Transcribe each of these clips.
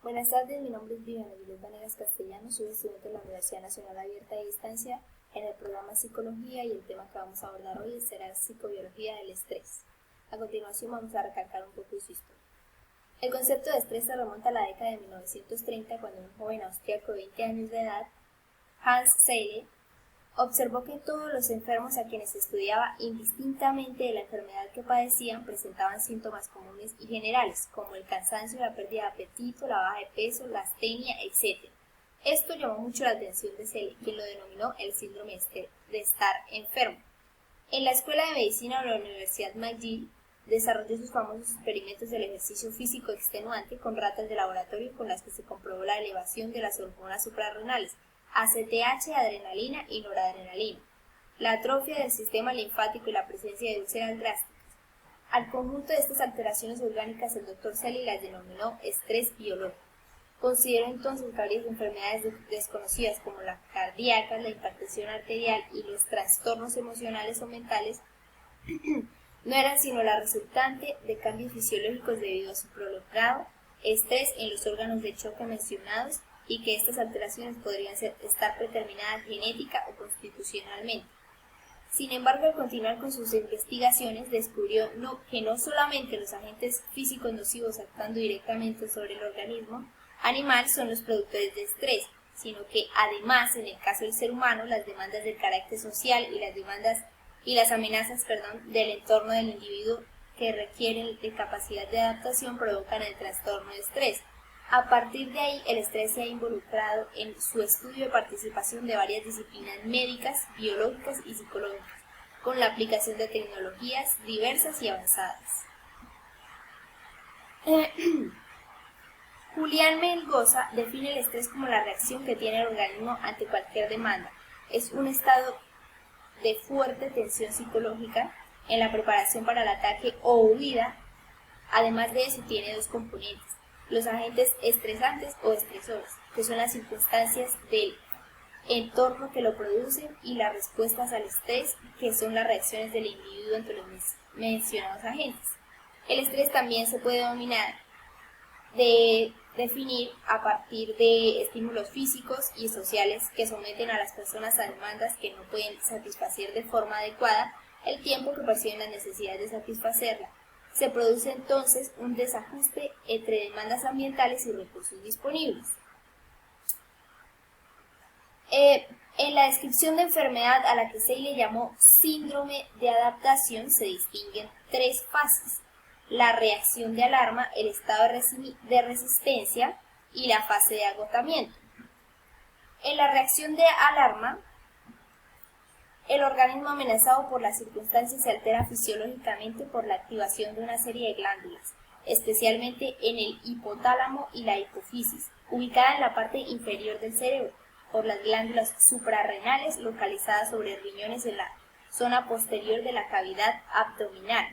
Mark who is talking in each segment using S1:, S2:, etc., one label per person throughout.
S1: Buenas tardes, mi nombre es Viviana Juliet Vanegas Castellanos, soy estudiante de la Universidad Nacional Abierta de Distancia en el programa Psicología y el tema que vamos a abordar hoy será psicobiología del estrés. A continuación vamos a recalcar un poco de su historia. El concepto de estrés se remonta a la década de 1930 cuando un joven austríaco de 20 años de edad, Hans Seyle, observó que todos los enfermos a quienes estudiaba, indistintamente de la enfermedad que padecían, presentaban síntomas comunes y generales, como el cansancio, la pérdida de apetito, la baja de peso, la astenia, etc. Esto llamó mucho la atención de Seyle, quien lo denominó el síndrome de estar enfermo. En la Escuela de Medicina de la Universidad McGill, desarrolló sus famosos experimentos del ejercicio físico extenuante con ratas de laboratorio con las que se comprobó la elevación de las hormonas suprarrenales, ACTH, adrenalina y noradrenalina, la atrofia del sistema linfático y la presencia de úlceras drásticas. Al conjunto de estas alteraciones orgánicas el Dr. Seyle las denominó estrés biológico. Consideró entonces que varias enfermedades desconocidas como la cardíaca, la hipertensión arterial y los trastornos emocionales o mentales no eran sino la resultante de cambios fisiológicos debido a su prolongado estrés en los órganos de choque mencionados y que estas alteraciones podrían estar predeterminadas genética o constitucionalmente. Sin embargo, al continuar con sus investigaciones, descubrió que no solamente los agentes físicos nocivos actuando directamente sobre el organismo animal son los productores de estrés, sino que además, en el caso del ser humano, las demandas del carácter social y las amenazas del entorno del individuo que requieren de capacidad de adaptación provocan el trastorno de estrés. A partir de ahí, el estrés se ha involucrado en su estudio y participación de varias disciplinas médicas, biológicas y psicológicas, con la aplicación de tecnologías diversas y avanzadas. Julián Melgoza define el estrés como la reacción que tiene el organismo ante cualquier demanda. Es un estado de fuerte tensión psicológica en la preparación para el ataque o huida. Además de eso, tiene dos componentes: los agentes estresantes o estresores, que son las circunstancias del entorno que lo producen, y las respuestas al estrés, que son las reacciones del individuo ante los mencionados agentes. El estrés también se puede definir a partir de estímulos físicos y sociales que someten a las personas a demandas que no pueden satisfacer de forma adecuada el tiempo que perciben la necesidad de satisfacerla. Se produce entonces un desajuste entre demandas ambientales y recursos disponibles. En la descripción de enfermedad, a la que Seyle llamó síndrome de adaptación, se distinguen tres fases: la reacción de alarma, el estado de resistencia y la fase de agotamiento. En la reacción de alarma, el organismo amenazado por las circunstancias se altera fisiológicamente por la activación de una serie de glándulas, especialmente en el hipotálamo y la hipofisis, ubicada en la parte inferior del cerebro, por las glándulas suprarrenales localizadas sobre riñones en la zona posterior de la cavidad abdominal.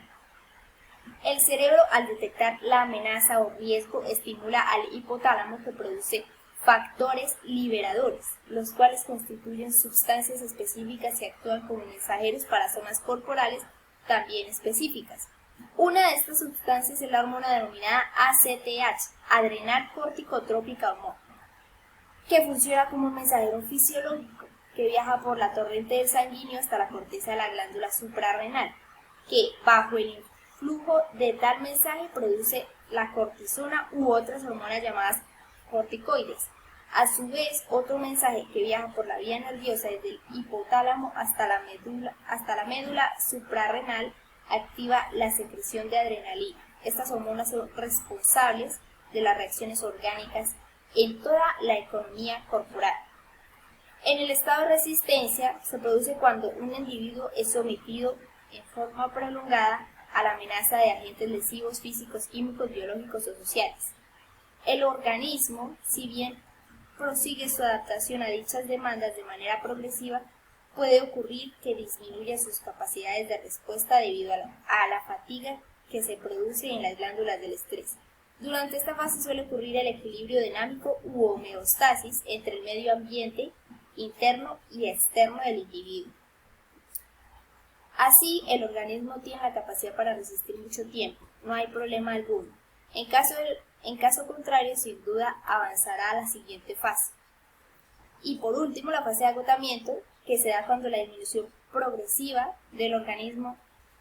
S1: El cerebro, al detectar la amenaza o riesgo, estimula al hipotálamo, que produce factores liberadores, los cuales constituyen sustancias específicas y actúan como mensajeros para zonas corporales también específicas. Una de estas sustancias es la hormona denominada ACTH, adrenal corticotrópica hormona, que funciona como un mensajero fisiológico que viaja por la torrente del sanguíneo hasta la corteza de la glándula suprarrenal, que bajo el influjo de tal mensaje produce la cortisona u otras hormonas llamadas corticoides. A su vez, otro mensaje que viaja por la vía nerviosa desde el hipotálamo hasta la médula suprarrenal activa la secreción de adrenalina. Estas hormonas son responsables de las reacciones orgánicas en toda la economía corporal. En el estado de resistencia se produce cuando un individuo es sometido en forma prolongada a la amenaza de agentes lesivos físicos, químicos, biológicos o sociales. El organismo, si bien prosigue su adaptación a dichas demandas de manera progresiva, puede ocurrir que disminuya sus capacidades de respuesta debido a la fatiga que se produce en las glándulas del estrés. Durante esta fase suele ocurrir el equilibrio dinámico u homeostasis entre el medio ambiente interno y externo del individuo. Así, el organismo tiene la capacidad para resistir mucho tiempo, no hay problema alguno. En caso En caso contrario, sin duda, avanzará a la siguiente fase. Y por último, la fase de agotamiento, que se da cuando la disminución progresiva del organismo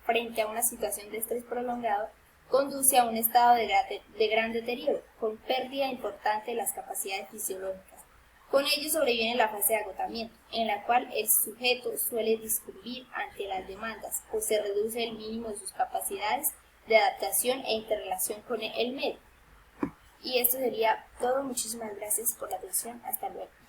S1: frente a una situación de estrés prolongado conduce a un estado de gran deterioro, con pérdida importante de las capacidades fisiológicas. Con ello sobreviene la fase de agotamiento, en la cual el sujeto suele discurrir ante las demandas, pues se reduce el mínimo de sus capacidades de adaptación e interrelación con el medio. Y esto sería todo. Muchísimas gracias por la atención. Hasta luego.